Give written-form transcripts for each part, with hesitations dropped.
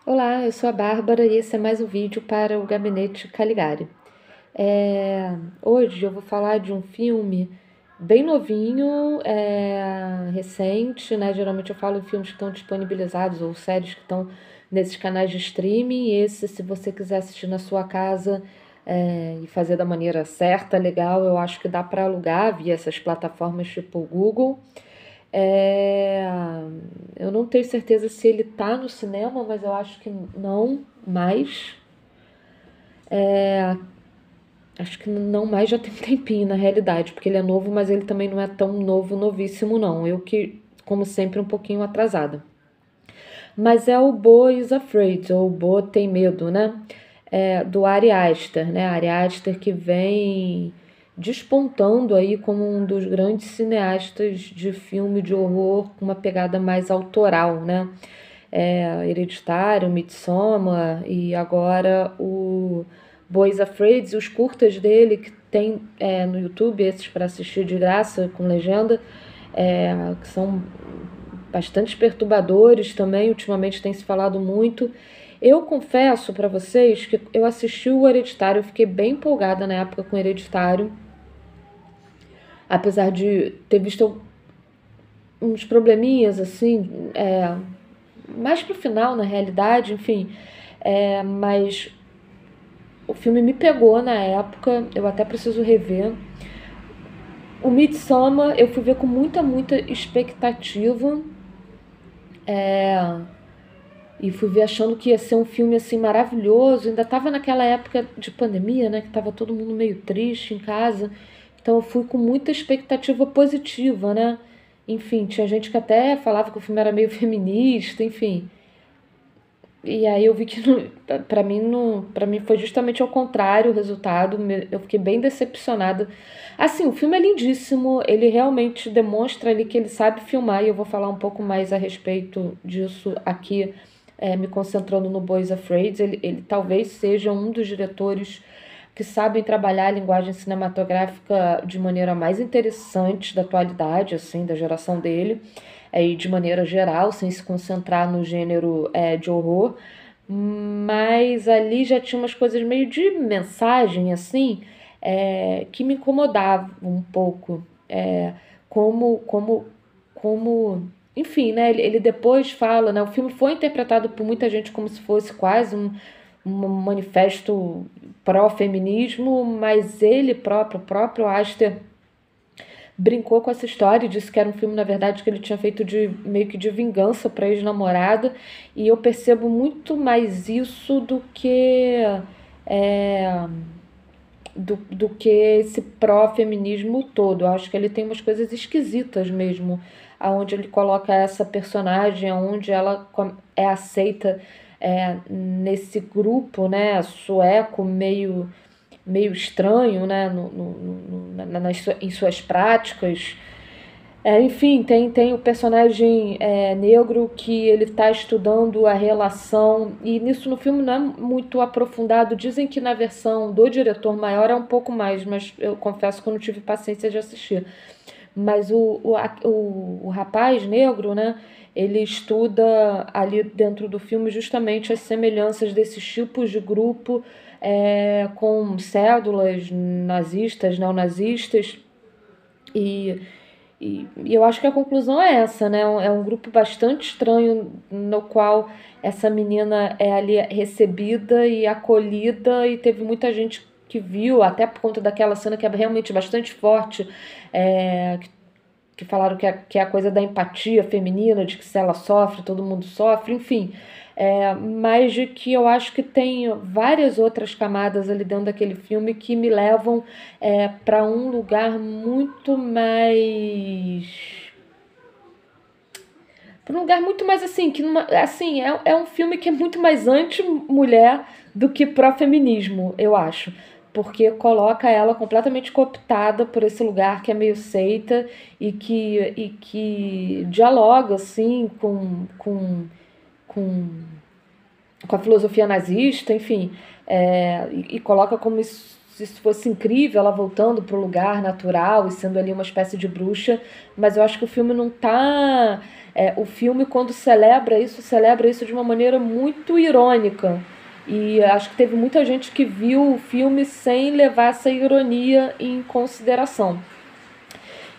Olá, eu sou a Bárbara e esse é mais um vídeo para o Gabinete Caligari. Hoje eu vou falar de um filme bem novinho, recente, né? Geralmente eu falo em filmes que estão disponibilizados ou séries que estão nesses canais de streaming. Esse, se você quiser assistir na sua casa, e fazer da maneira certa, legal, eu acho que dá para alugar via essas plataformas tipo o Google. É, eu não tenho certeza se ele tá no cinema, mas eu acho que não mais. Acho que não mais já tem um tempinho na realidade, porque ele é novo, mas ele também não é tão novo, novíssimo, não. Eu que, como sempre, um pouquinho atrasada. Mas é o Bo is Afraid, ou o Bo tem medo, né? Do Ari Aster, né? Ari Aster que vem despontando aí como um dos grandes cineastas de filme de horror com uma pegada mais autoral, né? Hereditário, Midsommar e agora o Boys Afraid, e os curtas dele que tem no YouTube, esses para assistir de graça com legenda, que são bastante perturbadores também, ultimamente tem se falado muito. Eu confesso para vocês que eu assisti o Hereditário, eu fiquei bem empolgada na época com o Hereditário, apesar de ter visto uns probleminhas assim, mais pro final na realidade, enfim, mas o filme me pegou na época, eu até preciso rever. O Midsommar eu fui ver com muita expectativa. E fui ver achando que ia ser um filme assim maravilhoso. Ainda estava naquela época de pandemia, né? Que estava todo mundo meio triste em casa. Então eu fui com muita expectativa positiva, né? Enfim, tinha gente que até falava que o filme era meio feminista, enfim. E aí eu vi que para mim não, para mim foi justamente ao contrário o resultado. Eu fiquei bem decepcionada. Assim, o filme é lindíssimo, ele realmente demonstra ali que ele sabe filmar e eu vou falar um pouco mais a respeito disso aqui, me concentrando no Boys Afraid. Ele talvez seja um dos diretores que sabem trabalhar a linguagem cinematográfica de maneira mais interessante da atualidade, assim, da geração dele, e de maneira geral, sem se concentrar no gênero de horror. Mas ali já tinha umas coisas meio de mensagem, assim, que me incomodavam um pouco. Como, como, como enfim, né? Ele depois fala, né? O filme foi interpretado por muita gente como se fosse quase um manifesto pró-feminismo, mas ele próprio, o próprio Aster, brincou com essa história e disse que era um filme, na verdade, que ele tinha feito de meio que de vingança para ex-namorada. E eu percebo muito mais isso é, do que esse pró-feminismo todo. Eu acho que ele tem umas coisas esquisitas mesmo, aonde ele coloca essa personagem, aonde ela é aceita nesse grupo, né, sueco meio estranho, né, em suas práticas. Enfim, tem o personagem negro que ele está estudando a relação, e nisso no filme não é muito aprofundado. Dizem que na versão do diretor maior é um pouco mais, mas eu confesso que eu não tive paciência de assistir. Mas o rapaz negro, né, ele estuda ali dentro do filme justamente as semelhanças desses tipos de grupo com cédulas nazistas, neonazistas, e e eu acho que a conclusão é essa, né? É um grupo bastante estranho no qual essa menina é ali recebida e acolhida, e teve muita gente que viu, até por conta daquela cena que é realmente bastante forte, que falaram que é a coisa da empatia feminina, de que se ela sofre, todo mundo sofre, enfim. Mas de que eu acho que tem várias outras camadas ali dentro daquele filme que me levam para um lugar muito mais. Para um lugar muito mais assim, assim, é um filme que é muito mais anti-mulher do que pró-feminismo, eu acho. Porque coloca ela completamente cooptada por esse lugar que é meio seita e que dialoga assim com, com a filosofia nazista, enfim, e coloca como se isso fosse incrível, ela voltando para o lugar natural e sendo ali uma espécie de bruxa, mas eu acho que o filme não está O filme, quando celebra isso de uma maneira muito irônica. E acho que teve muita gente que viu o filme sem levar essa ironia em consideração.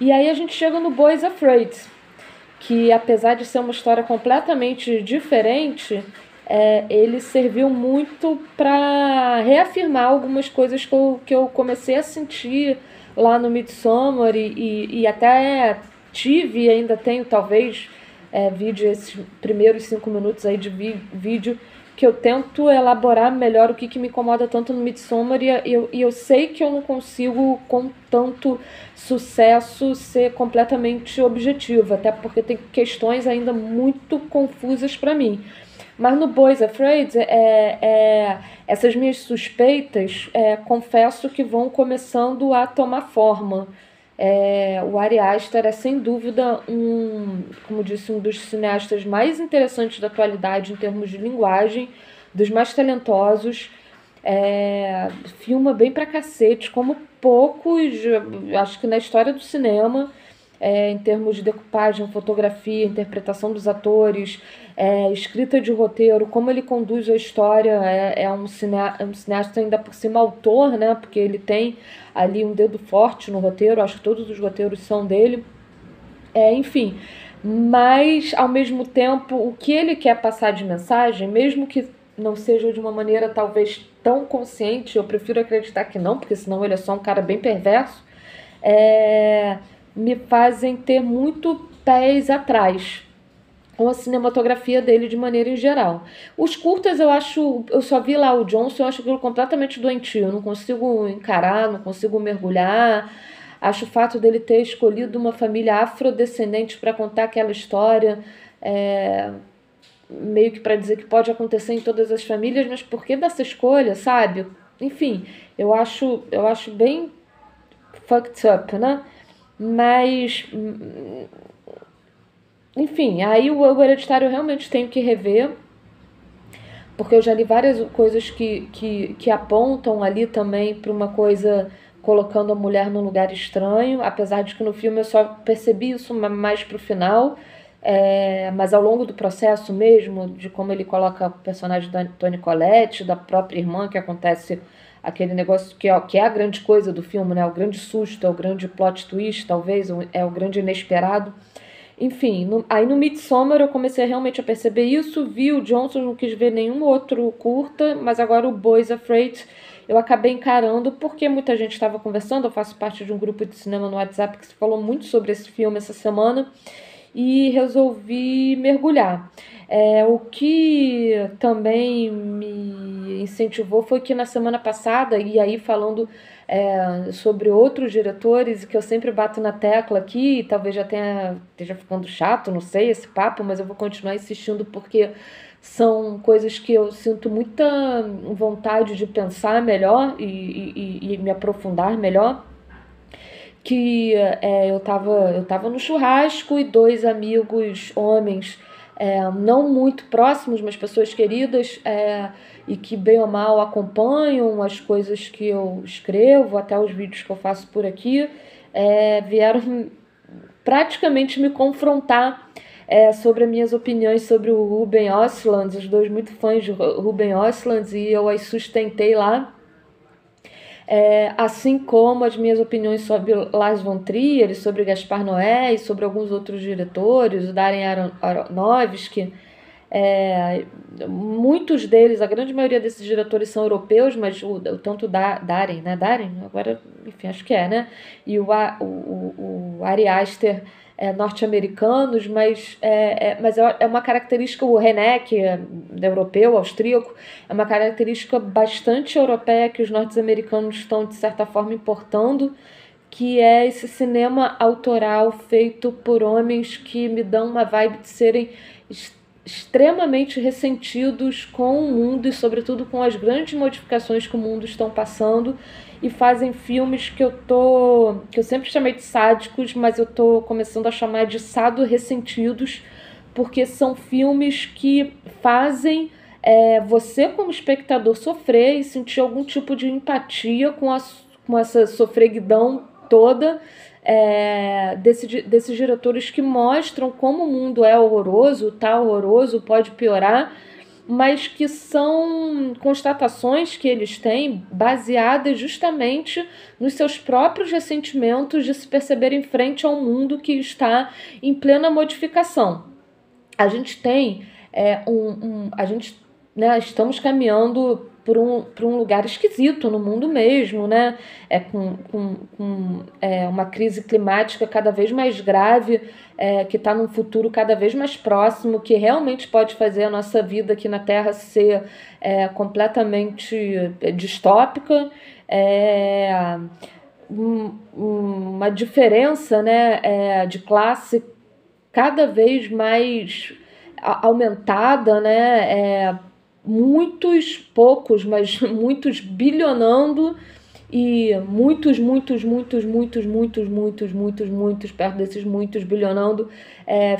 E aí a gente chega no Boys Afraid, que apesar de ser uma história completamente diferente, ele serviu muito para reafirmar algumas coisas que eu comecei a sentir lá no Midsommar e até tive e ainda tenho, talvez, vídeo, esses primeiros 5 minutos aí de vídeo, que eu tento elaborar melhor o que me incomoda tanto no Midsommar e eu sei que eu não consigo, com tanto sucesso, ser completamente objetivo, até porque tem questões ainda muito confusas para mim. Mas no Boys Afraid, essas minhas suspeitas, confesso que vão começando a tomar forma. O Ari Aster é sem dúvida como disse, um dos cineastas mais interessantes da atualidade em termos de linguagem, dos mais talentosos. Filma bem pra cacete, como poucos, acho que na história do cinema, em termos de decupagem, fotografia, interpretação dos atores, escrita de roteiro, como ele conduz a história. É um cineasta ainda por cima autor, né? Porque ele tem ali um dedo forte no roteiro, acho que todos os roteiros são dele. Enfim, mas ao mesmo tempo, o que ele quer passar de mensagem, mesmo que não seja de uma maneira talvez tão consciente, eu prefiro acreditar que não, porque senão ele é só um cara bem perverso, me fazem ter muito pés atrás com a cinematografia dele de maneira em geral. Os curtas eu só vi lá o Johnson, eu acho aquilo completamente doentio, eu não consigo encarar, não consigo mergulhar. Acho o fato dele ter escolhido uma família afrodescendente para contar aquela história, meio que para dizer que pode acontecer em todas as famílias, mas por que dessa escolha, sabe? Enfim, eu acho bem fucked up, né? Mas, enfim, aí o Hereditário eu realmente tenho que rever, porque eu já li várias coisas que apontam ali também para uma coisa colocando a mulher num lugar estranho, apesar de que no filme eu só percebi isso mais pro final, mas ao longo do processo mesmo, de como ele coloca o personagem da Toni Collette, da própria irmã, que acontece aquele negócio que é a grande coisa do filme, né? O grande susto, é o grande plot twist, talvez, é o grande inesperado. Enfim, aí no Midsommar eu comecei realmente a perceber isso, vi o Johnson, não quis ver nenhum outro curta, mas agora o Boys Afraid eu acabei encarando porque muita gente estava conversando, eu faço parte de um grupo de cinema no WhatsApp que se falou muito sobre esse filme essa semana e resolvi mergulhar. O que também me incentivou foi que na semana passada, e aí falando sobre outros diretores, que eu sempre bato na tecla aqui, talvez já esteja ficando chato, não sei, esse papo, mas eu vou continuar insistindo porque são coisas que eu sinto muita vontade de pensar melhor e me aprofundar melhor. Que eu tava no churrasco e 2 amigos homens, não muito próximos, mas pessoas queridas, e que bem ou mal acompanham as coisas que eu escrevo, até os vídeos que eu faço por aqui, vieram praticamente me confrontar sobre as minhas opiniões sobre o Ruben Östlund, os dois muito fãs de Ruben Östlund, e eu as sustentei lá. Assim como as minhas opiniões sobre Lars von Trier, sobre Gaspar Noé e sobre alguns outros diretores, o Darren Aronofsky. Muitos deles, a grande maioria desses diretores são europeus, mas tanto Darren, né? Darren, agora, enfim, acho que né? E o Ari Aster, norte-americanos, mas é uma característica, o René, que é europeu, austríaco, é uma característica bastante europeia que os norte-americanos estão, de certa forma, importando, que é esse cinema autoral feito por homens que me dão uma vibe de serem extremamente ressentidos com o mundo e, sobretudo, com as grandes modificações que o mundo estão passando, e fazem filmes que eu sempre chamei de sádicos, mas eu tô começando a chamar de sado-ressentidos, porque são filmes que fazem você, como espectador, sofrer e sentir algum tipo de empatia com essa sofreguidão toda, desses diretores que mostram como o mundo é horroroso, tá horroroso, pode piorar, mas que são constatações que eles têm baseadas justamente nos seus próprios ressentimentos de se perceberem frente ao mundo que está em plena modificação. A gente tem estamos caminhando por um lugar esquisito no mundo mesmo, né? Com uma crise climática cada vez mais grave, que está num futuro cada vez mais próximo, que realmente pode fazer a nossa vida aqui na Terra ser completamente distópica. Uma diferença, né, de classe cada vez mais aumentada, né? Muitos, poucos, mas muitos bilionando e muitos, perto desses muitos bilionando,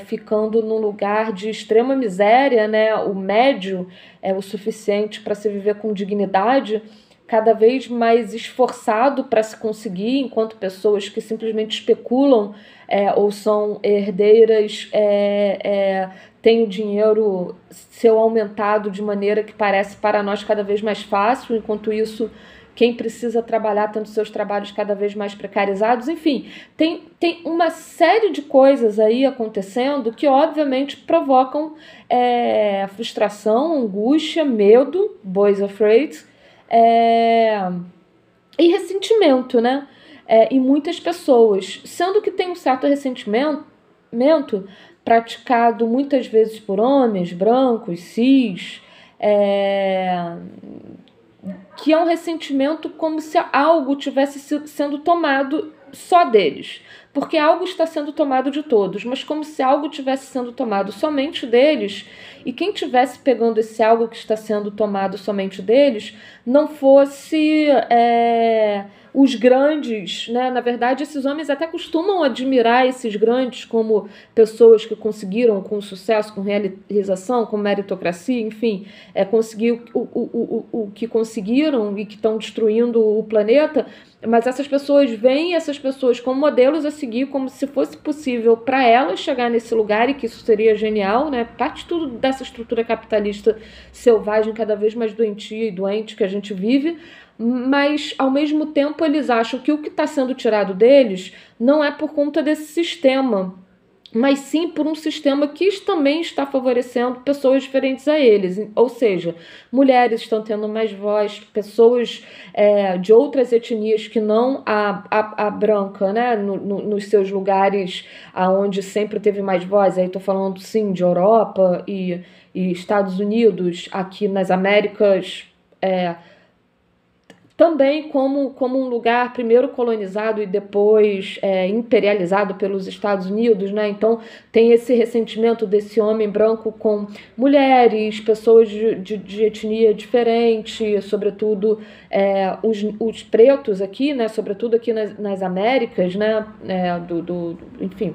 ficando num lugar de extrema miséria, né? O médio é o suficiente para se viver com dignidade, cada vez mais esforçado para se conseguir, enquanto pessoas que simplesmente especulam ou são herdeiras têm o dinheiro seu aumentado de maneira que parece para nós cada vez mais fácil, enquanto isso quem precisa trabalhar tendo seus trabalhos cada vez mais precarizados. Enfim, tem uma série de coisas aí acontecendo que obviamente provocam frustração, angústia, medo, boys afraid, e ressentimento, né? Em muitas pessoas, sendo que tem um certo ressentimento praticado muitas vezes por homens brancos, cis, que é um ressentimento como se algo tivesse sendo tomado só deles, porque algo está sendo tomado de todos, mas como se algo tivesse sendo tomado somente deles, e quem estivesse pegando esse algo que está sendo tomado somente deles não fosse os grandes, né? Na verdade, esses homens até costumam admirar esses grandes como pessoas que conseguiram com sucesso, com realização, com meritocracia, enfim, conseguir o que conseguiram e que estão destruindo o planeta. Mas essas pessoas veem essas pessoas como modelos a seguir, como se fosse possível para elas chegar nesse lugar, e que isso seria genial, né? Parte tudo dessa estrutura capitalista selvagem, cada vez mais doentia e doente que a gente vive, mas ao mesmo tempo eles acham que o que está sendo tirado deles não é por conta desse sistema, mas sim por um sistema que também está favorecendo pessoas diferentes a eles. Ou seja, mulheres estão tendo mais voz, pessoas de outras etnias que não a branca, né? Nos seus lugares onde sempre teve mais voz. Aí estou falando, sim, de Europa e Estados Unidos, aqui nas Américas, também como um lugar primeiro colonizado e depois imperializado pelos Estados Unidos, né? Então tem esse ressentimento desse homem branco com mulheres, pessoas de etnia diferente, sobretudo os pretos aqui, né? Sobretudo aqui nas Américas, né? Enfim,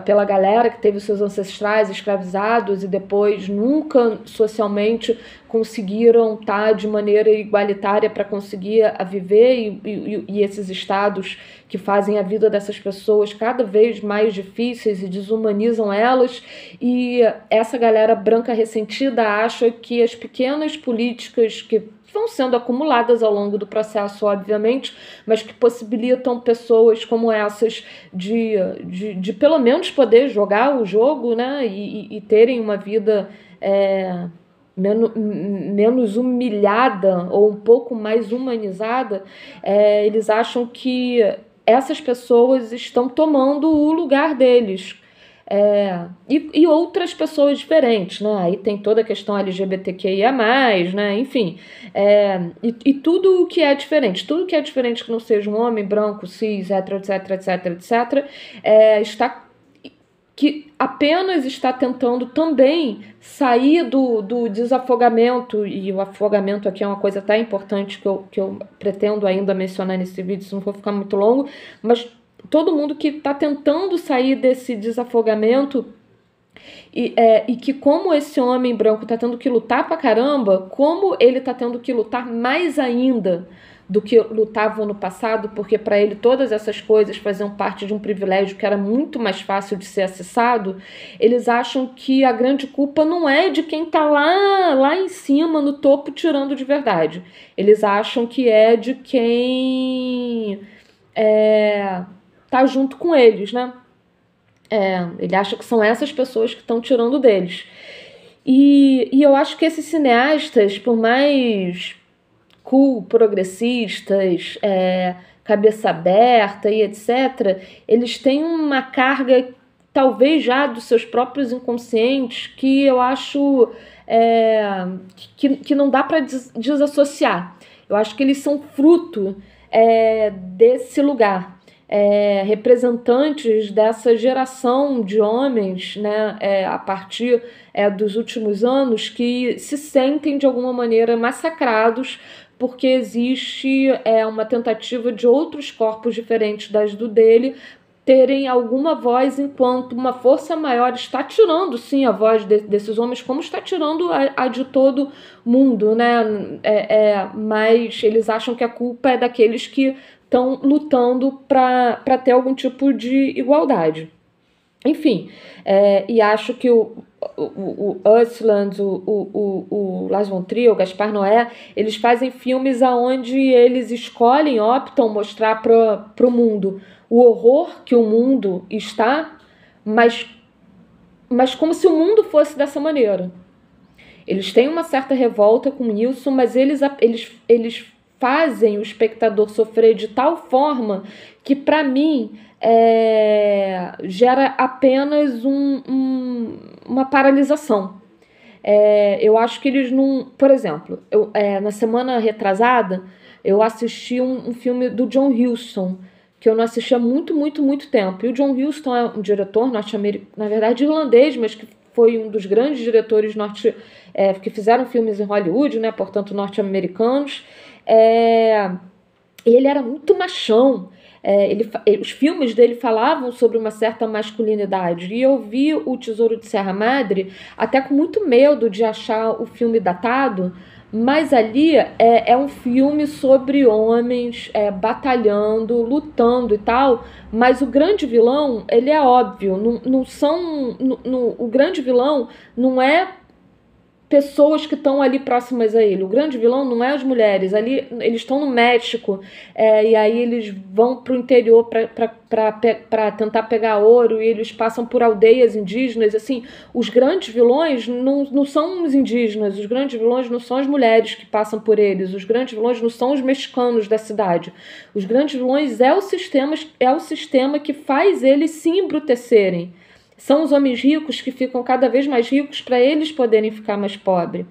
pela galera que teve seus ancestrais escravizados e depois nunca socialmente conseguiram estar de maneira igualitária para conseguir viver, e esses estados que fazem a vida dessas pessoas cada vez mais difíceis e desumanizam elas, e essa galera branca ressentida acha que as pequenas políticas que vão sendo acumuladas ao longo do processo, obviamente, mas que possibilitam pessoas como essas de pelo menos poder jogar o jogo, né, e terem uma vida menos humilhada ou um pouco mais humanizada, eles acham que essas pessoas estão tomando o lugar deles. E outras pessoas diferentes, né? Aí tem toda a questão LGBTQIA+, né? Enfim, e tudo o que é diferente, que não seja um homem branco, cis, hétero, etc, que apenas está tentando também sair do desafogamento, e o afogamento aqui é uma coisa até importante que eu pretendo ainda mencionar nesse vídeo, se não for ficar muito longo, mas todo mundo que está tentando sair desse desafogamento, e que como esse homem branco está tendo que lutar pra caramba, como ele está tendo que lutar mais ainda do que lutavam no passado, porque para ele todas essas coisas faziam parte de um privilégio que era muito mais fácil de ser acessado, eles acham que a grande culpa não é de quem está lá em cima, no topo, tirando de verdade. Eles acham que é de quem tá junto com eles, né? Ele acha que são essas pessoas que estão tirando deles. E eu acho que esses cineastas, por mais cool, progressistas, cabeça aberta e etc., eles têm uma carga, talvez já dos seus próprios inconscientes, que eu acho que não dá para desassociar. Eu acho que eles são fruto desse lugar. Representantes dessa geração de homens, né, a partir dos últimos anos, que se sentem de alguma maneira massacrados porque existe uma tentativa de outros corpos diferentes das do dele terem alguma voz, enquanto uma força maior está tirando, sim, a voz desses homens, como está tirando a de todo mundo, né? Mas eles acham que a culpa é daqueles que estão lutando para ter algum tipo de igualdade. Enfim, e acho que o Ösland, o Lars von Trier, o Gaspar Noé, eles fazem filmes onde eles optam mostrar para o mundo o horror que o mundo está, mas como se o mundo fosse dessa maneira. Eles têm uma certa revolta com isso, mas eles fazem o espectador sofrer de tal forma que, para mim, gera apenas uma paralisação. Eu acho que eles não... Por exemplo, na semana retrasada, eu assisti um filme do John Huston, que eu não assisti há muito, muito, muito tempo. E o John Huston é um diretor norte-americano, na verdade irlandês, mas que foi um dos grandes diretores que fizeram filmes em Hollywood, né, portanto norte-americanos. Ele era muito machão. Os filmes dele falavam sobre uma certa masculinidade. E eu vi O Tesouro de Serra Madre até com muito medo de achar o filme datado, mas ali é um filme sobre homens batalhando, lutando e tal, mas o grande vilão, ele é óbvio, o grande vilão não é pessoas que estão ali próximas a ele. O grande vilão não é as mulheres. Ali eles estão no México, e aí eles vão para o interior para tentar pegar ouro, e eles passam por aldeias indígenas. Assim, os grandes vilões não são os indígenas, os grandes vilões não são as mulheres que passam por eles, os grandes vilões não são os mexicanos da cidade. Os grandes vilões é o sistema que faz eles se embrutecerem. São os homens ricos que ficam cada vez mais ricos para eles poderem ficar mais pobres.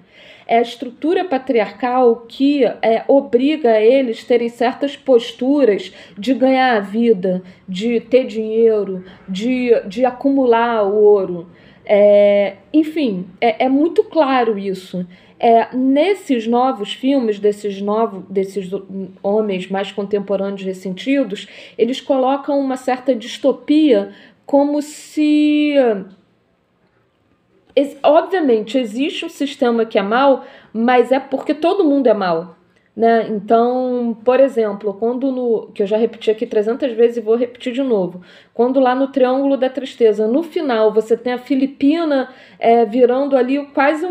É a estrutura patriarcal que obriga eles a terem certas posturas de ganhar a vida, de ter dinheiro, de acumular o ouro. Enfim, é muito claro isso. Nesses novos filmes, desses homens mais contemporâneos ressentidos, eles colocam uma certa distopia, como se... Obviamente, existe um sistema que é mau, mas é porque todo mundo é mau, né? Então, por exemplo, que eu já repeti aqui 300 vezes e vou repetir de novo, quando lá no Triângulo da Tristeza, no final, você tem a Filipina virando ali quase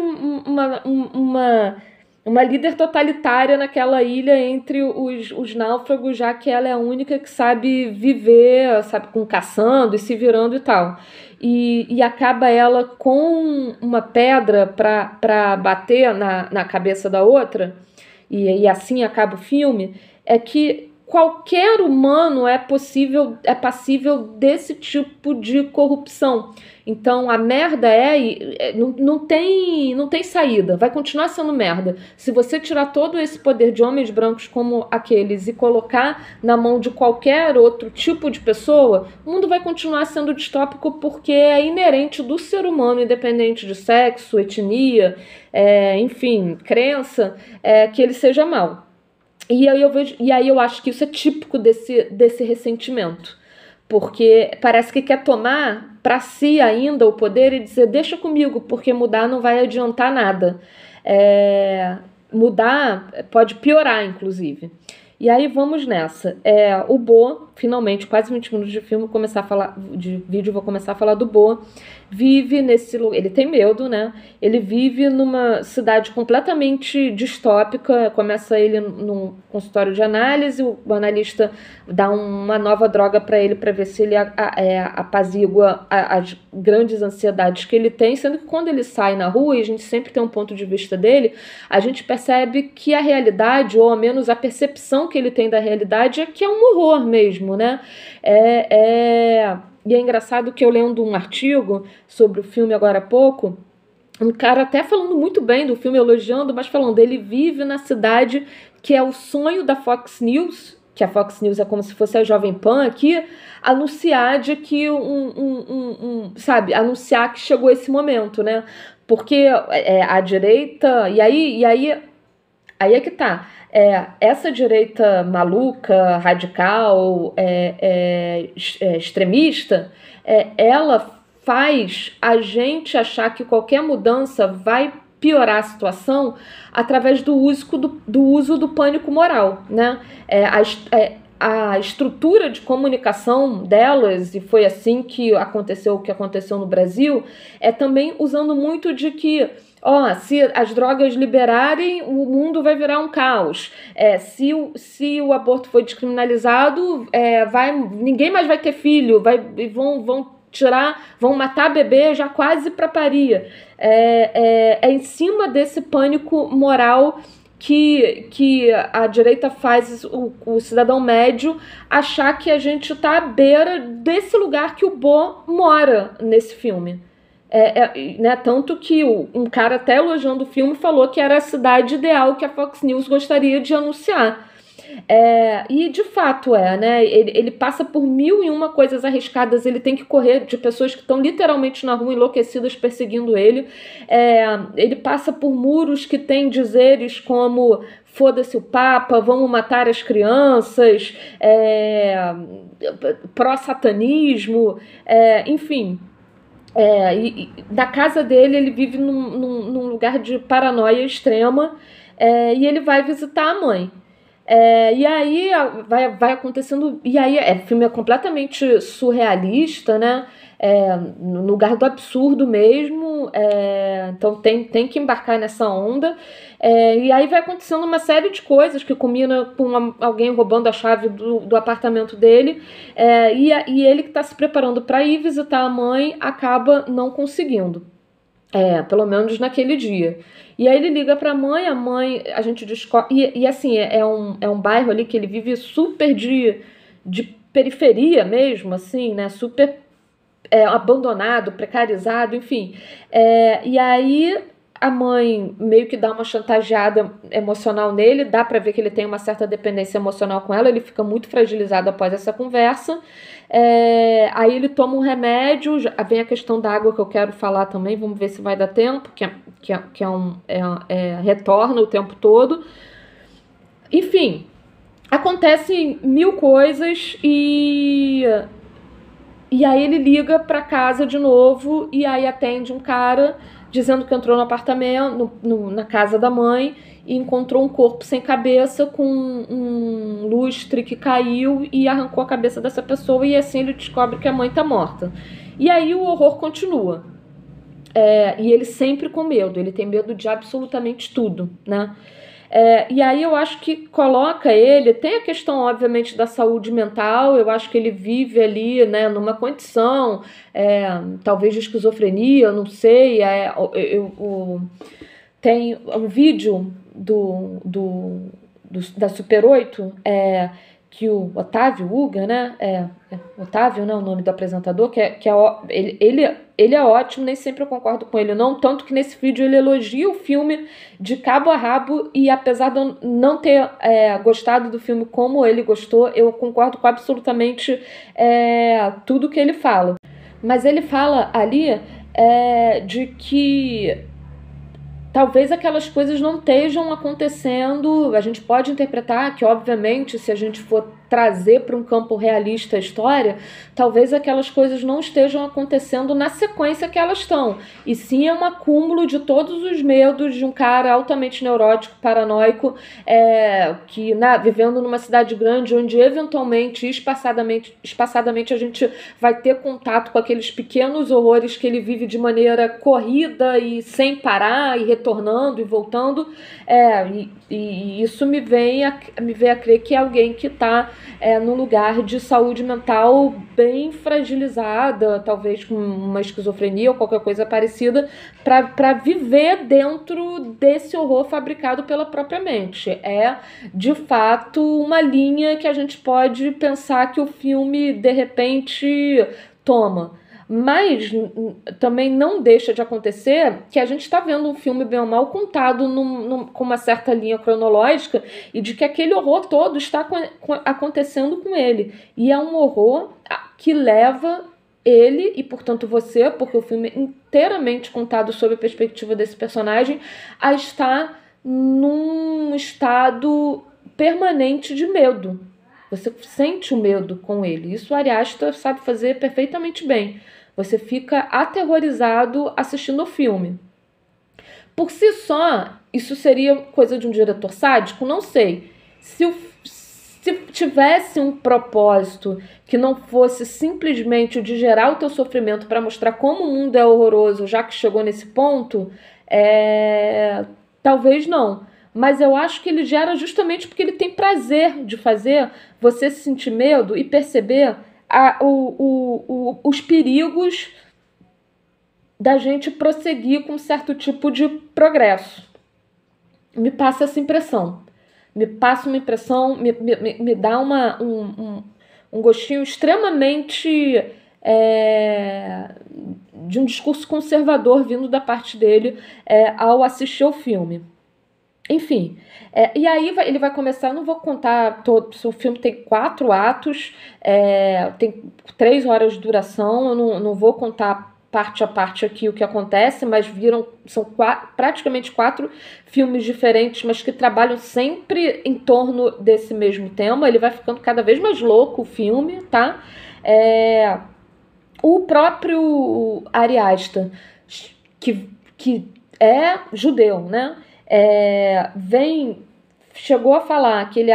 uma líder totalitária naquela ilha entre os náufragos, já que ela é a única que sabe viver, sabe, caçando e se virando e tal. E acaba ela com uma pedra para bater na cabeça da outra, e assim acaba o filme, é que qualquer humano é passível desse tipo de corrupção. Então a merda não tem saída, vai continuar sendo merda. Se você tirar todo esse poder de homens brancos como aqueles e colocar na mão de qualquer outro tipo de pessoa, o mundo vai continuar sendo distópico, porque é inerente do ser humano, independente de sexo, etnia, enfim, crença, que ele seja mau. E aí eu acho que isso é típico desse ressentimento, porque parece que quer tomar para si ainda o poder e dizer, deixa comigo, porque mudar não vai adiantar nada. Mudar pode piorar, inclusive. E aí vamos nessa. O Bo, finalmente, quase 20 minutos de filme, começar a falar de vídeo, vou começar a falar do Bo. Vive nesse lugar, ele tem medo, né? Ele vive numa cidade completamente distópica. Começa ele num consultório de análise, o analista dá uma nova droga para ele para ver se ele apazigua as grandes ansiedades que ele tem, sendo que quando ele sai na rua, e a gente sempre tem um ponto de vista dele, a gente percebe que a realidade, ou ao menos a percepção que ele tem da realidade, é que é um horror mesmo, né? E é engraçado que eu lendo um artigo sobre o filme agora há pouco, um cara até falando muito bem do filme, elogiando, mas falando, ele vive na cidade que é o sonho da Fox News, que a Fox News é como se fosse a Jovem Pan aqui, anunciar de que sabe, anunciar que chegou esse momento, né? Porque a direita, e aí é que tá. Essa direita maluca, radical, extremista, ela faz a gente achar que qualquer mudança vai piorar a situação através do uso do pânico moral, né? A estrutura de comunicação delas, e foi assim que aconteceu o que aconteceu no Brasil, é também usando muito de que se as drogas liberarem, o mundo vai virar um caos. Se o aborto for descriminalizado, ninguém mais vai ter filho, vão matar bebê já quase para parir. Em cima desse pânico moral que a direita faz o cidadão médio achar que a gente está à beira desse lugar que o Bo mora nesse filme. Né, tanto que um cara até elogiando o filme falou que era a cidade ideal que a Fox News gostaria de anunciar. E de fato né? Ele passa por 1001 coisas arriscadas, ele tem que correr de pessoas que estão literalmente na rua enlouquecidas perseguindo ele. Ele passa por muros que têm dizeres como foda-se o Papa, vamos matar as crianças, pró-satanismo, enfim. E da casa dele, ele vive num lugar de paranoia extrema, e ele vai visitar a mãe. E aí vai acontecendo. E aí o filme é completamente surrealista, né? No lugar do absurdo mesmo. Então tem que embarcar nessa onda. E aí vai acontecendo uma série de coisas que combina com alguém roubando a chave do apartamento dele. E ele que está se preparando para ir visitar a mãe acaba não conseguindo. Pelo menos naquele dia. E aí ele liga pra mãe, a gente descobre. E assim, é um bairro ali que ele vive super de periferia mesmo, assim, né? Super abandonado, precarizado, enfim. E aí a mãe meio que dá uma chantageada emocional nele, dá pra ver que ele tem uma certa dependência emocional com ela, ele fica muito fragilizado após essa conversa. Aí ele toma um remédio, vem a questão da água que eu quero falar também, vamos ver se vai dar tempo, retorna o tempo todo. Enfim, acontecem 1000 coisas e aí ele liga pra casa de novo e aí atende um cara dizendo que entrou no apartamento, na casa da mãe, e encontrou um corpo sem cabeça com um lustre que caiu e arrancou a cabeça dessa pessoa, e assim ele descobre que a mãe tá morta. E aí o horror continua. E ele sempre com medo, ele tem medo de absolutamente tudo, né? E aí eu acho que coloca ele, tem a questão obviamente da saúde mental, eu acho que ele vive ali, né, numa condição talvez de esquizofrenia, não sei, tem um vídeo da Super 8, que o Otávio Uga, né? Otávio, né? O nome do apresentador, ele é ótimo, nem sempre eu concordo com ele, não. Tanto que nesse vídeo ele elogia o filme de cabo a rabo, e apesar de eu não ter gostado do filme como ele gostou, eu concordo com absolutamente tudo que ele fala. Mas ele fala ali de que talvez aquelas coisas não estejam acontecendo. A gente pode interpretar que, obviamente, se a gente for trazer para um campo realista a história, talvez aquelas coisas não estejam acontecendo na sequência que elas estão, e sim é um acúmulo de todos os medos de um cara altamente neurótico, paranoico, que vivendo numa cidade grande, onde eventualmente, espaçadamente a gente vai ter contato com aqueles pequenos horrores que ele vive de maneira corrida e sem parar, e retornando e voltando, e isso me vem a crer que é alguém que está num lugar de saúde mental bem fragilizada, talvez com uma esquizofrenia ou qualquer coisa parecida, para viver dentro desse horror fabricado pela própria mente. É, de fato, uma linha que a gente pode pensar que o filme, de repente, toma. Mas também não deixa de acontecer que a gente está vendo um filme bem ou mal contado com uma certa linha cronológica, e de que aquele horror todo está acontecendo com ele. E é um horror que leva ele, e portanto você, porque o filme é inteiramente contado sob a perspectiva desse personagem, a estar num estado permanente de medo. Você sente o medo com ele. Isso o Ari Aster sabe fazer perfeitamente bem. Você fica aterrorizado assistindo o filme. Por si só, isso seria coisa de um diretor sádico? Não sei. Se tivesse um propósito que não fosse simplesmente o de gerar o teu sofrimento para mostrar como o mundo é horroroso, já que chegou nesse ponto, talvez não. Mas eu acho que ele gera justamente porque ele tem prazer de fazer você sentir medo e perceber os perigos da gente prosseguir com um certo tipo de progresso. Me passa essa impressão. Me passa uma impressão, me dá um gostinho extremamente de um discurso conservador vindo da parte dele ao assistir ao filme. Enfim, e aí ele vai começar, eu não vou contar todo, o filme tem 4 atos, tem 3 horas de duração, eu não vou contar parte a parte aqui o que acontece, mas são praticamente 4 filmes diferentes, mas que trabalham sempre em torno desse mesmo tema. Ele vai ficando cada vez mais louco, o filme, tá? O próprio Ari Aster, que é judeu, né? Chegou a falar que ele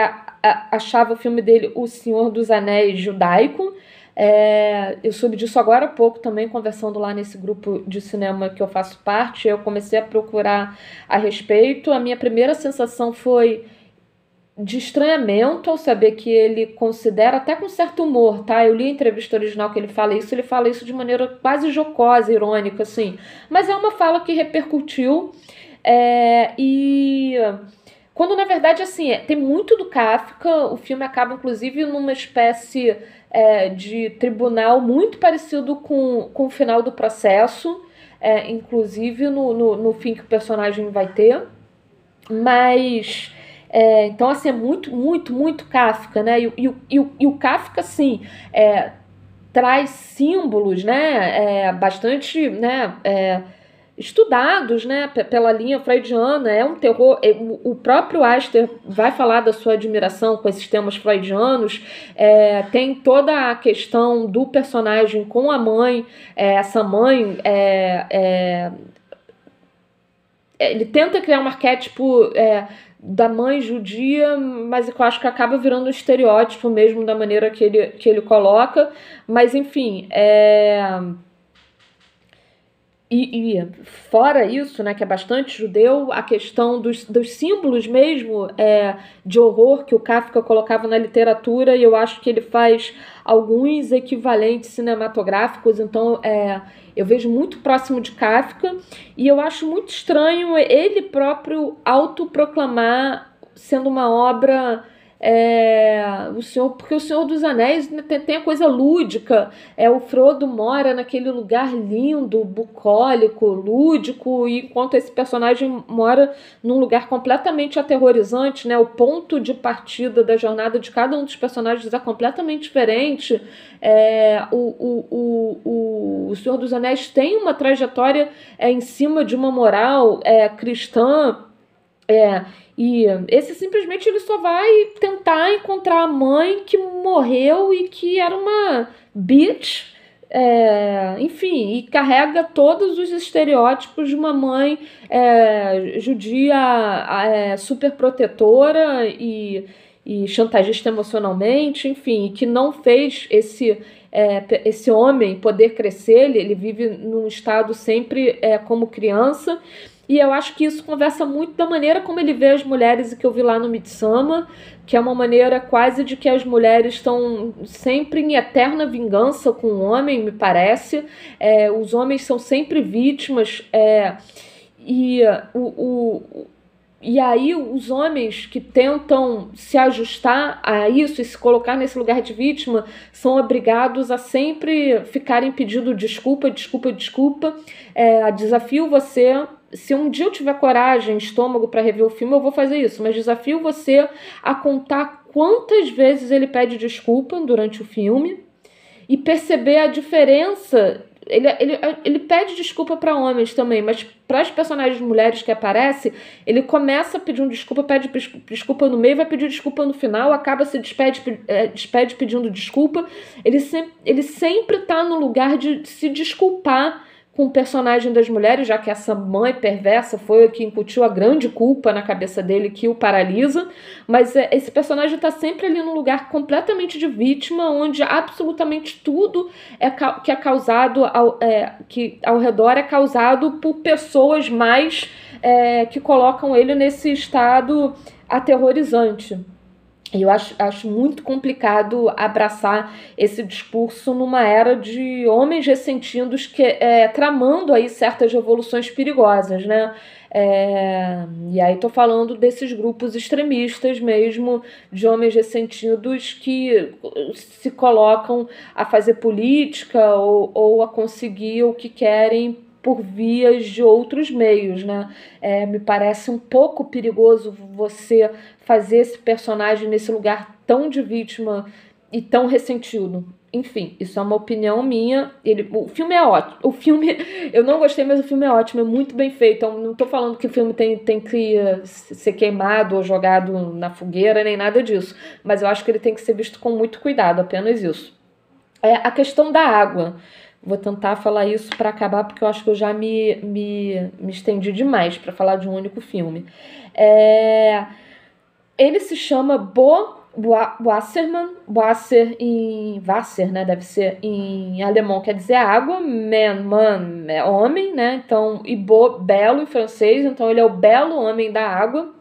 achava o filme dele O Senhor dos Anéis judaico. Eu soube disso agora há pouco também, conversando lá nesse grupo de cinema que eu faço parte. Eu comecei a procurar a respeito. A minha primeira sensação foi de estranhamento ao saber que ele considera, até com certo humor, tá? Eu li a entrevista original que ele fala isso de maneira quase jocosa, irônica, assim. Mas é uma fala que repercutiu. E quando na verdade assim tem muito do Kafka. O filme acaba inclusive numa espécie de tribunal muito parecido com o final do Processo, inclusive no fim que o personagem vai ter. Mas então assim é muito, muito, muito Kafka, né? E o Kafka assim traz símbolos, né? Bastante, né? Estudados, né, pela linha freudiana. É um terror. O próprio Aster vai falar da sua admiração com esses temas freudianos. Tem toda a questão do personagem com a mãe. Essa mãe ele tenta criar um arquétipo da mãe judia, mas eu acho que acaba virando um estereótipo mesmo da maneira que ele coloca. Mas enfim, E fora isso, né, que é bastante judeu, a questão dos símbolos mesmo de horror que o Kafka colocava na literatura, e eu acho que ele faz alguns equivalentes cinematográficos. Então eu vejo muito próximo de Kafka, e eu acho muito estranho ele próprio autoproclamar sendo uma obra porque o Senhor dos Anéis tem a coisa lúdica. O Frodo mora naquele lugar lindo, bucólico, lúdico, e enquanto esse personagem mora num lugar completamente aterrorizante, né? O ponto de partida da jornada de cada um dos personagens é completamente diferente. O Senhor dos Anéis tem uma trajetória em cima de uma moral cristã É, e esse simplesmente ele só vai tentar encontrar a mãe que morreu e que era uma bitch, enfim, e carrega todos os estereótipos de uma mãe judia, super protetora e chantagista emocionalmente, enfim, que não fez esse homem poder crescer, ele vive num estado sempre como criança. E eu acho que isso conversa muito da maneira como ele vê as mulheres e que eu vi lá no Midsommar, que é uma maneira quase de que as mulheres estão sempre em eterna vingança com o homem, me parece. Os homens são sempre vítimas. E, e aí os homens que tentam se ajustar a isso e se colocar nesse lugar de vítima são obrigados a sempre ficarem pedindo desculpa, desculpa, desculpa. Desafio você. Se um dia eu tiver coragem, estômago para rever o filme, eu vou fazer isso. Mas desafio você a contar quantas vezes ele pede desculpa durante o filme e perceber a diferença. Ele pede desculpa para homens também, mas para as personagens mulheres que aparecem, ele começa pedindo desculpa, pede desculpa no meio, vai pedir desculpa no final, acaba se despede pedindo desculpa. Ele sempre está no lugar de se desculpar com o personagem das mulheres, já que essa mãe perversa foi a que incutiu a grande culpa na cabeça dele que o paralisa, mas esse personagem está sempre ali num lugar completamente de vítima, onde absolutamente tudo que é causado que ao redor é causado por pessoas mais que colocam ele nesse estado aterrorizante. E eu acho muito complicado abraçar esse discurso numa era de homens ressentidos tramando aí certas revoluções perigosas, né? E aí tô falando desses grupos extremistas mesmo, de homens ressentidos que se colocam a fazer política ou a conseguir o que querem por vias de outros meios, né? Me parece um pouco perigoso você fazer esse personagem nesse lugar tão de vítima e tão ressentido. Enfim, isso é uma opinião minha. O filme é ótimo. O filme, eu não gostei, mas o filme é ótimo, é muito bem feito. Então, não estou falando que o filme tem que ser queimado ou jogado na fogueira, nem nada disso. Mas eu acho que ele tem que ser visto com muito cuidado, apenas isso. A questão da água. Vou tentar falar isso para acabar, porque eu acho que eu já me estendi demais para falar de um único filme. Ele se chama Wassermann. Wasser, né? Deve ser em alemão, quer dizer água. Man é homem, né? Então, e belo em francês. Então, ele é o belo homem da água.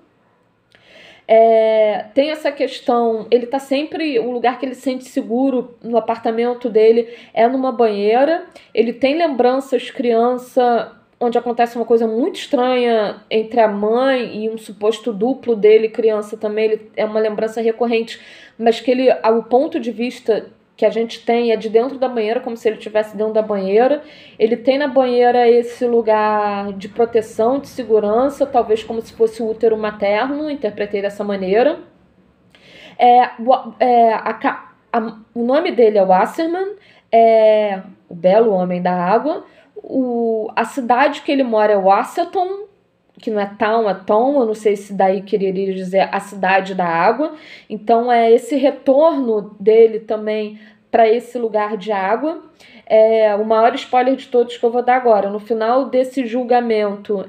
Tem essa questão, ele tá sempre, o lugar que ele sente seguro no apartamento dele é numa banheira. Ele tem lembranças criança, onde acontece uma coisa muito estranha entre a mãe e um suposto duplo dele, criança também. Ele é uma lembrança recorrente, mas que ele, ao ponto de vista que a gente tem é de dentro da banheira, como se ele estivesse dentro da banheira. Ele tem na banheira esse lugar de proteção, de segurança, talvez como se fosse o útero materno, interpretei dessa maneira. O nome dele é Wassermann, o belo homem da água. A cidade que ele mora é Wasserton, que não é town, é tom, eu não sei se daí quereria dizer a cidade da água. Então é esse retorno dele também para esse lugar de água. O maior spoiler de todos que eu vou dar agora. No final desse julgamento,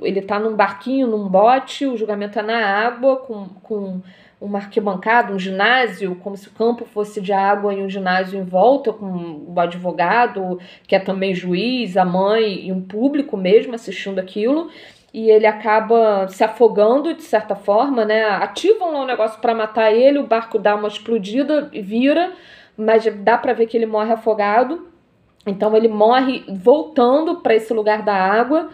ele tá num barquinho, num bote, o julgamento é na água, com uma arquibancada, um ginásio, como se o campo fosse de água e um ginásio em volta, com o advogado, que é também juiz, a mãe e um público mesmo assistindo aquilo. E ele acaba se afogando de certa forma, né? Ativam lá um negócio para matar ele, o barco dá uma explodida e vira, mas dá para ver que ele morre afogado. Então ele morre voltando para esse lugar da água.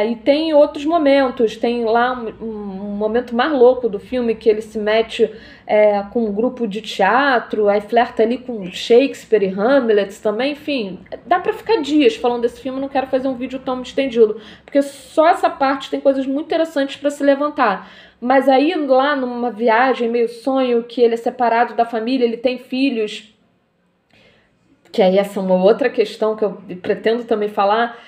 E tem outros momentos. Tem lá um momento mais louco do filme, que ele se mete com um grupo de teatro, aí flerta ali com Shakespeare e Hamlet também. Enfim, dá para ficar dias falando desse filme. Não quero fazer um vídeo tão estendido, porque só essa parte tem coisas muito interessantes para se levantar. Mas aí lá numa viagem meio sonho, que ele é separado da família, ele tem filhos, que aí essa é uma outra questão que eu pretendo também falar,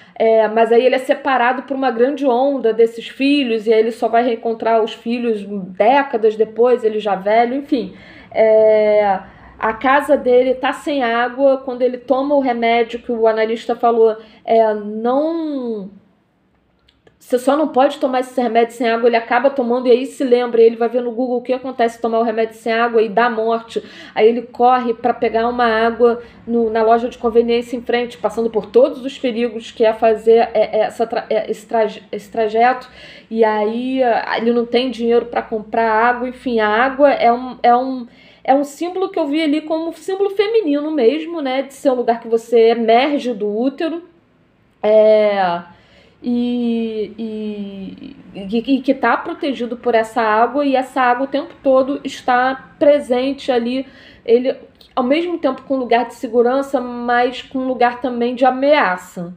mas aí ele é separado por uma grande onda desses filhos, e aí ele só vai reencontrar os filhos décadas depois, ele já velho, enfim. É, a casa dele tá sem água, quando ele toma o remédio que o analista falou, não... Você só não pode tomar esse remédio sem água, ele acaba tomando e aí se lembra, ele vai ver no Google o que acontece se tomar o remédio sem água e dá morte. Aí ele corre para pegar uma água na loja de conveniência em frente, passando por todos os perigos que é fazer esse trajeto. E aí ele não tem dinheiro para comprar água, enfim, a água é um símbolo que eu vi ali como um símbolo feminino mesmo, né? De ser um lugar que você emerge do útero. E que está protegido por essa água, e essa água o tempo todo está presente ali, ele ao mesmo tempo com um lugar de segurança, mas com um lugar também de ameaça.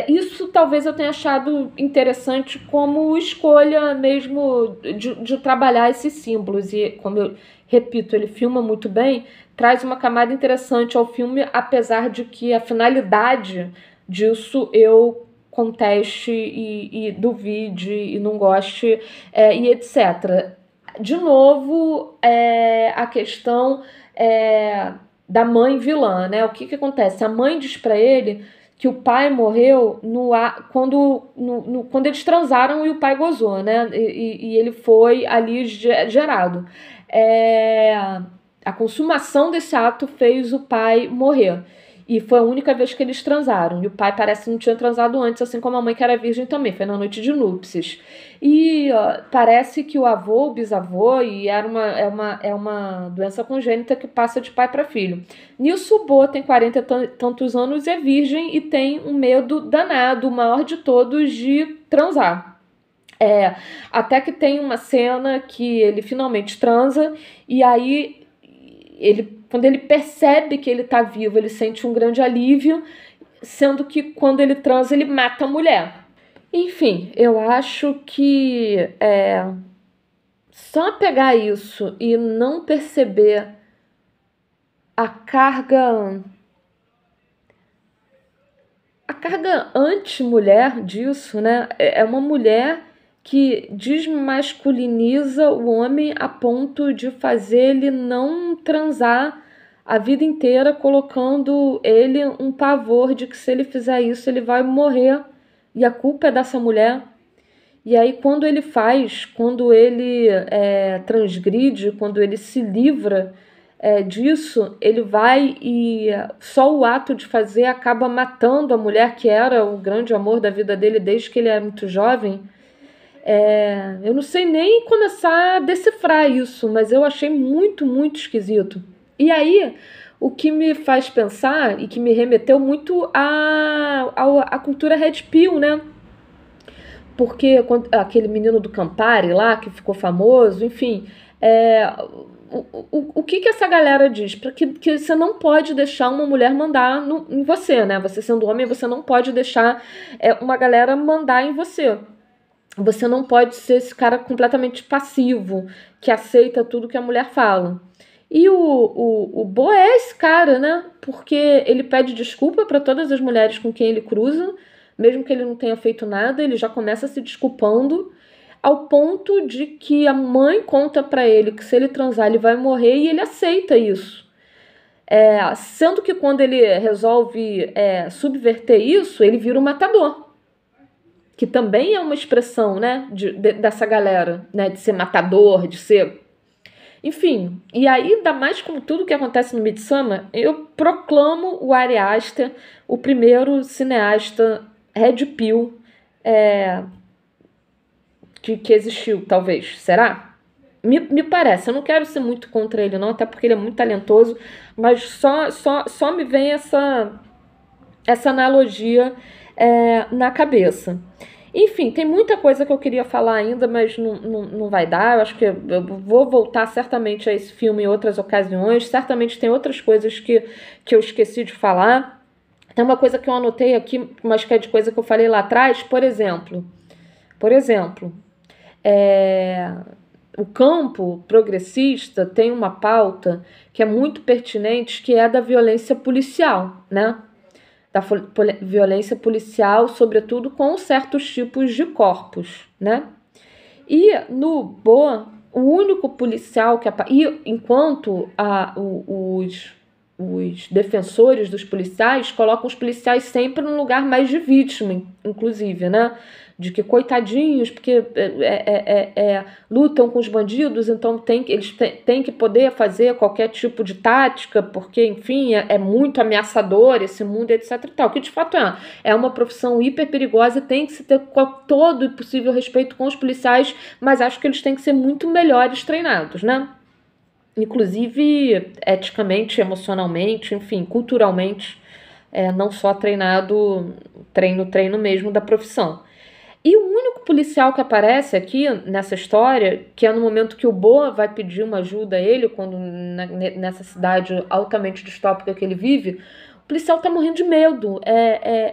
Isso talvez eu tenha achado interessante como escolha mesmo de trabalhar esses símbolos, e como eu repito, ele filma muito bem, traz uma camada interessante ao filme, apesar de que a finalidade disso eu conteste e duvide e não goste, e etc. De novo, a questão da mãe vilã, né? O que acontece? A mãe diz para ele que o pai morreu quando eles transaram e o pai gozou, né? E ele foi ali gerado. A consumação desse ato fez o pai morrer. E foi a única vez que eles transaram. E o pai parece que não tinha transado antes, assim como a mãe, que era virgem também. Foi na noite de núpcias. E parece que o avô, o bisavô, e é uma doença congênita que passa de pai para filho. Nisso, o Bo tem 40 e tantos anos, é virgem e tem um medo danado, o maior de todos, de transar. Até que tem uma cena que ele finalmente transa, e aí quando ele percebe que ele está vivo, ele sente um grande alívio, sendo que quando ele transa, ele mata a mulher. Enfim, eu acho que só pegar isso e não perceber a carga anti-mulher disso, né? É uma mulher que desmasculiniza o homem a ponto de fazer ele não transar a vida inteira, colocando ele um pavor de que se ele fizer isso ele vai morrer, e a culpa é dessa mulher. E aí quando ele transgride, quando ele se livra disso, ele vai e só o ato de fazer acaba matando a mulher que era o grande amor da vida dele desde que ele era muito jovem. Eu não sei nem começar a decifrar isso, mas eu achei muito, muito esquisito. E aí, o que me faz pensar e que me remeteu muito à cultura Red Pill, né? Porque aquele menino do Campari lá, que ficou famoso, enfim, o que essa galera diz? Para que você não pode deixar uma mulher mandar em você, né? Você sendo homem, você não pode deixar uma galera mandar em você. Você não pode ser esse cara completamente passivo, que aceita tudo que a mulher fala. E o Bo é esse cara, né? Porque ele pede desculpa para todas as mulheres com quem ele cruza, mesmo que ele não tenha feito nada, ele já começa se desculpando, ao ponto de que a mãe conta para ele que se ele transar ele vai morrer, e ele aceita isso. Sendo que quando ele resolve subverter isso, ele vira um matador, que também é uma expressão, né, dessa galera, né, de ser matador, de ser... Enfim, e aí, ainda mais com tudo que acontece no Midsommar, eu proclamo o Ari Aster o primeiro cineasta Red Pill que existiu, talvez. Será? Me parece. Eu não quero ser muito contra ele, não, até porque ele é muito talentoso, mas só me vem essa analogia na cabeça. Enfim, tem muita coisa que eu queria falar ainda, mas não vai dar. Eu acho que eu vou voltar certamente a esse filme em outras ocasiões. Certamente tem outras coisas que eu esqueci de falar. Tem uma coisa que eu anotei aqui, mas que é de coisa que eu falei lá atrás. Por exemplo, o campo progressista tem uma pauta que é muito pertinente, que é a da violência policial, né? Da violência policial, sobretudo com certos tipos de corpos, né? E no BOA, o único policial que e enquanto os defensores dos policiais colocam os policiais sempre num lugar mais de vítima, inclusive, né? De que coitadinhos, porque lutam com os bandidos, então eles têm que poder fazer qualquer tipo de tática, porque, enfim, é muito ameaçador esse mundo, etc. e tal, que de fato é uma profissão hiper perigosa, tem que se ter todo o possível respeito com os policiais, mas acho que eles têm que ser muito melhores treinados, né? Inclusive eticamente, emocionalmente, enfim, culturalmente, não só treino mesmo da profissão. E o único policial que aparece aqui nessa história, que é no momento que o Boa vai pedir uma ajuda a ele, quando nessa cidade altamente distópica que ele vive, o policial tá morrendo de medo,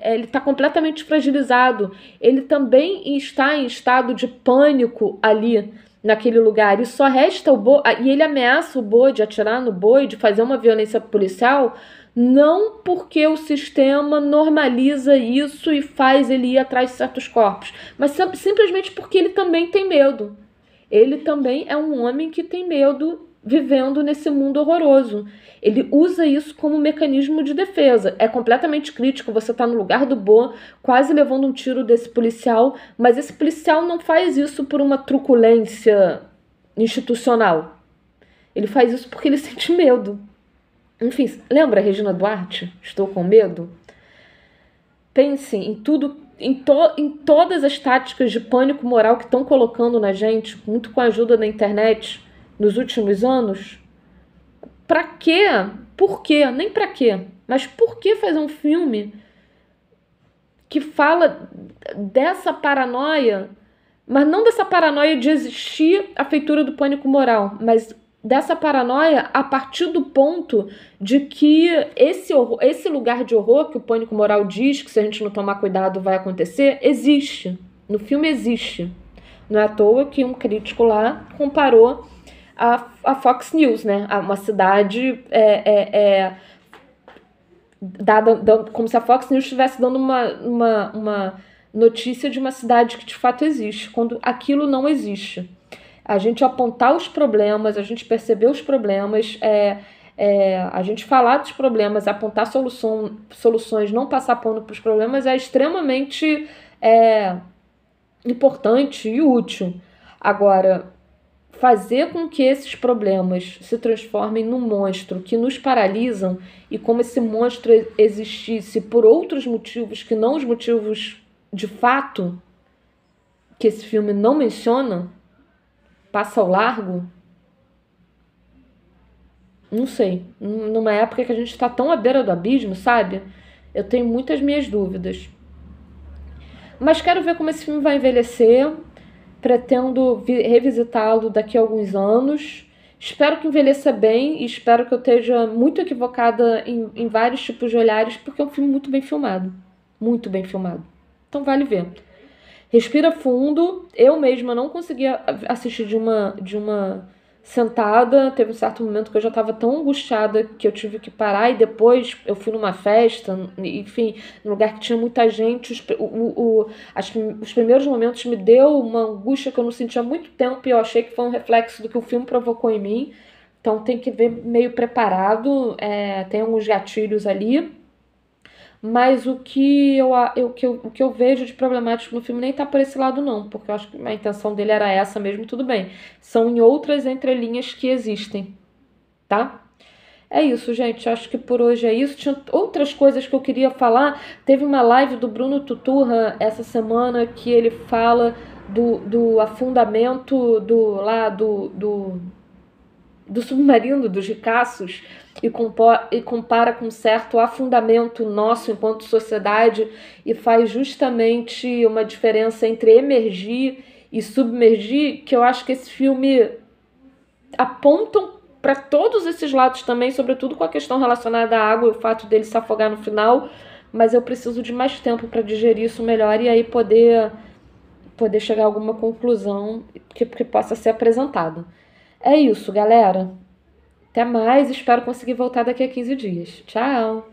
ele tá completamente fragilizado, ele também está em estado de pânico ali, naquele lugar, e só resta o boi, e ele ameaça o boi de atirar no boi, de fazer uma violência policial, não porque o sistema normaliza isso e faz ele ir atrás de certos corpos, mas simplesmente porque ele também tem medo. Ele também é um homem que tem medo vivendo nesse mundo horroroso. Ele usa isso como mecanismo de defesa. É completamente crítico, você tá no lugar do Bo, quase levando um tiro desse policial, mas esse policial não faz isso por uma truculência institucional. Ele faz isso porque ele sente medo. Enfim, lembra Regina Duarte? Estou com medo? Pense em tudo, em todas as táticas de pânico moral que estão colocando na gente, muito com a ajuda da internet, nos últimos anos. Pra quê? Por quê? Nem pra quê. Mas por que fazer um filme que fala dessa paranoia, mas não dessa paranoia de existir a feitura do pânico moral, mas dessa paranoia a partir do ponto de que esse lugar de horror que o pânico moral diz que se a gente não tomar cuidado vai acontecer, existe. No filme existe. Não é à toa que um crítico lá comparou a Fox News, né? Uma cidade como se a Fox News estivesse dando uma notícia de uma cidade que de fato existe, quando aquilo não existe. A gente apontar os problemas, a gente perceber os problemas, a gente falar dos problemas, apontar soluções, não passar pano para os problemas é extremamente importante e útil. Agora, fazer com que esses problemas se transformem num monstro que nos paralisam e como esse monstro existisse por outros motivos que não os motivos de fato que esse filme não menciona, passa ao largo, não sei. Numa época que a gente está tão à beira do abismo, sabe? Eu tenho muitas minhas dúvidas. Mas quero ver como esse filme vai envelhecer. Pretendo revisitá-lo daqui a alguns anos. Espero que envelheça bem e espero que eu esteja muito equivocada em vários tipos de olhares, porque é um filme muito bem filmado. Muito bem filmado. Então vale ver. Respira fundo. Eu mesma não conseguia assistir de uma sentada. Teve um certo momento que eu já estava tão angustiada que eu tive que parar, e depois eu fui numa festa, enfim, num lugar que tinha muita gente. Os primeiros momentos me deu uma angústia que eu não sentia há muito tempo, e eu achei que foi um reflexo do que o filme provocou em mim. Então tem que ver meio preparado, tem alguns gatilhos ali. Mas o que eu vejo de problemático no filme nem tá por esse lado, não, porque eu acho que a intenção dele era essa mesmo, tudo bem. São em outras entrelinhas que existem, tá? É isso, gente. Acho que por hoje é isso. Tinha outras coisas que eu queria falar. Teve uma live do Bruno Tuturra essa semana que ele fala do afundamento do submarino, dos ricaços, e compara com certo afundamento nosso enquanto sociedade, e faz justamente uma diferença entre emergir e submergir, que eu acho que esse filme apontam para todos esses lados também, sobretudo com a questão relacionada à água e o fato dele se afogar no final, mas eu preciso de mais tempo para digerir isso melhor e aí poder poder chegar a alguma conclusão que possa ser apresentada. É isso, galera. Até mais, espero conseguir voltar daqui a 15 dias. Tchau!